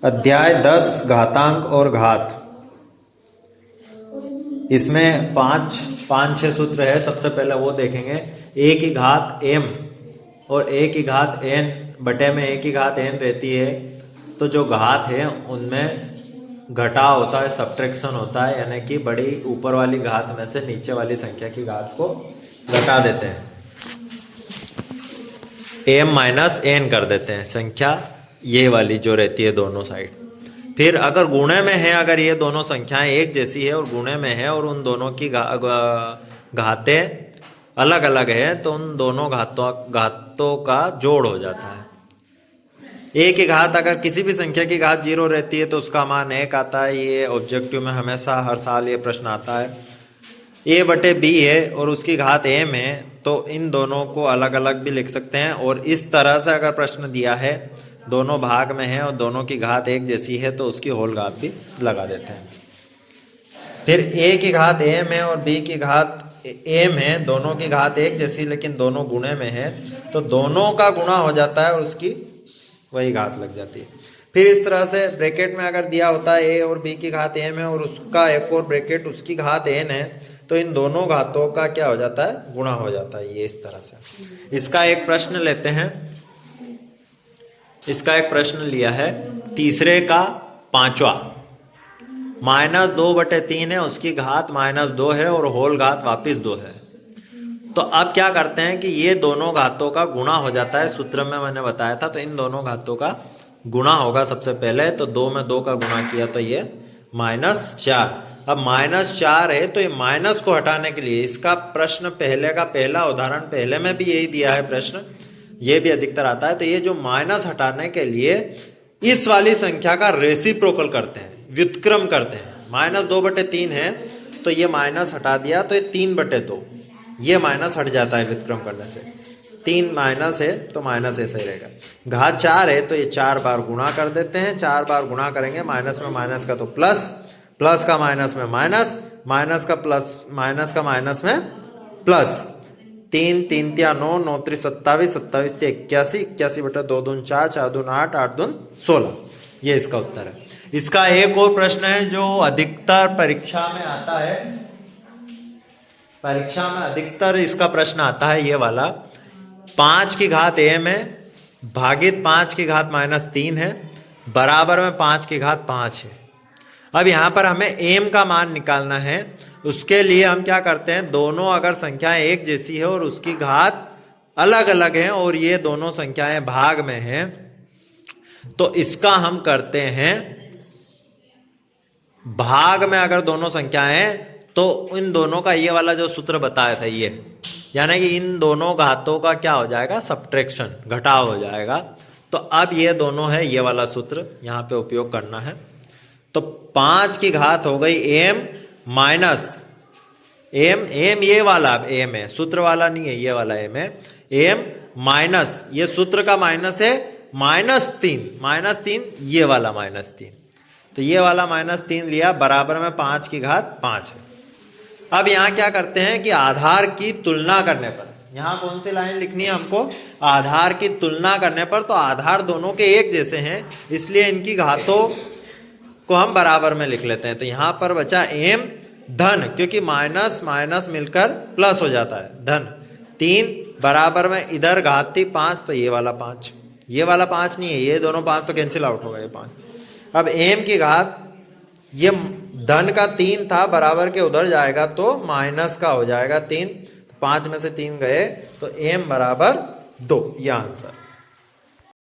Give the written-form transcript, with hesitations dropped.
अध्याय 10 घातांक और घात। इसमें पाँच छह सूत्र है। सबसे पहले वो देखेंगे। a की घात m और a की घात n बटे में a की घात n रहती है, तो जो घात है उनमें घटाव होता है, सब्ट्रैक्शन होता है, यानी कि बड़ी ऊपर वाली घात में से नीचे वाली संख्या की घात को घटा देते हैं, m माइनस n कर देते हैं संख्या ये वाली जो रहती है दोनों साइड। फिर अगर गुणे में है, अगर ये दोनों संख्याएं एक जैसी है और गुणे में है और उन दोनों की घातें अलग अलग है, तो उन दोनों घातों का जोड़ हो जाता है। a की घात अगर किसी भी संख्या की घात 0 रहती है तो उसका मान 1 आता है। ये ऑब्जेक्टिव में हमेशा हर साल ये प्रश्न आता है। a बटे b है और उसकी घात m है, तो इन दोनों को अलग अलग भी लिख सकते हैं। और इस तरह से अगर प्रश्न दिया है, दोनों भाग में है और दोनों की घात एक जैसी है, तो उसकी होल घात भी लगा देते हैं। फिर a की घात m है और b की घात m है, दोनों की घात एक जैसी लेकिन दोनों गुणे में है, तो दोनों का गुणा हो जाता है और उसकी वही घात लग जाती है। फिर इस तरह से ब्रैकेट में अगर दिया होता है a और b की घात m है और उसका एक और ब्रैकेट उसकी घात n है, तो इन दोनों घातों का क्या हो जाता है, गुणा हो जाता है। ये इस तरह से। इसका एक प्रश्न लेते हैं। इसका एक प्रश्न लिया है तीसरे का पांचवा। -2/3 है, उसकी घात -2 है और होल घात वापिस 2 है। तो अब क्या करते हैं कि ये दोनों घातों का गुणा हो जाता है। सूत्र में मैंने बताया था, तो इन दोनों घातों का गुणा होगा सबसे पहले। तो 2 में 2 का गुणा किया तो ये -4। अब -4 है, तो ये माइनस को हटाने के लिए इसका प्रश्न पहले का पहला उदाहरण पहले में भी यही दिया है प्रश्न, ये भी अधिकतर आता है। तो ये जो माइनस हटाने के लिए इस वाली संख्या का रेसिप्रोकल करते हैं, व्युत्क्रम करते हैं। -2/3 है, तो ये माइनस हटा दिया तो ये 3/2, ये माइनस हट जाता है व्युत्क्रम करने से। 3 माइनस है तो माइनस ऐसा ही रहेगा। घात 4 है, तो ये 4 बार गुणा कर देते हैं। 4 बार गुणा करेंगे, माइनस में माइनस का तो प्लस, प्लस का माइनस में माइनस, माइनस का प्लस, माइनस का माइनस में प्लस। 3 3 × 9 9 × 27 27 × 81 81/2 दून 4 4 दून 8 8 दून 16। ये इसका उत्तर है। इसका एक और प्रश्न है जो अधिकतर परीक्षा में आता है। परीक्षा में अधिकतर इसका प्रश्न आता है, ये वाला। 5 की घात m है, भागित 5 की घात -3 है, बराबर में 5 की घात 5 है। अब यहाँ पर हमें m का मान निकालना है। उसके लिए हम क्या करते हैं, दोनों अगर संख्याएं एक जैसी है और उसकी घात अलग अलग है और ये दोनों संख्याएं भाग में हैं, तो इसका हम करते हैं भाग में अगर दोनों संख्याएं, तो इन दोनों का ये वाला जो सूत्र बताया था, ये यानी कि इन दोनों घातों का क्या हो जाएगा, सब्ट्रैक्शन, घटाव हो जाएगा। तो अब ये दोनों है, ये वाला सूत्र यहाँ पे उपयोग करना है। तो 5 की घात हो गई m माइनस m ये वाला m है, सूत्र वाला नहीं है, ये वाला m है। m माइनस, ये सूत्र का माइनस है, -3 ये वाला -3, तो ये वाला -3 लिया, बराबर में 5 की घात 5 है। अब यहाँ क्या करते हैं कि आधार की तुलना करने पर, यहाँ कौन सी लाइन लिखनी है हमको, आधार की तुलना करने पर, तो आधार दोनों के एक जैसे हैं, इसलिए इनकी घातों को हम बराबर में लिख लेते हैं। तो यहाँ पर बचा m धन, क्योंकि माइनस माइनस मिलकर प्लस हो जाता है, धन 3, बराबर में इधर घात थी 5, तो ये वाला 5, ये वाला 5 नहीं है, ये दोनों 5 तो कैंसिल आउट हो गए 5। अब m की घात, ये धन का 3 था, बराबर के उधर जाएगा तो माइनस का हो जाएगा 3, 5 में से 3 गए, तो m बराबर 2, यह आंसर।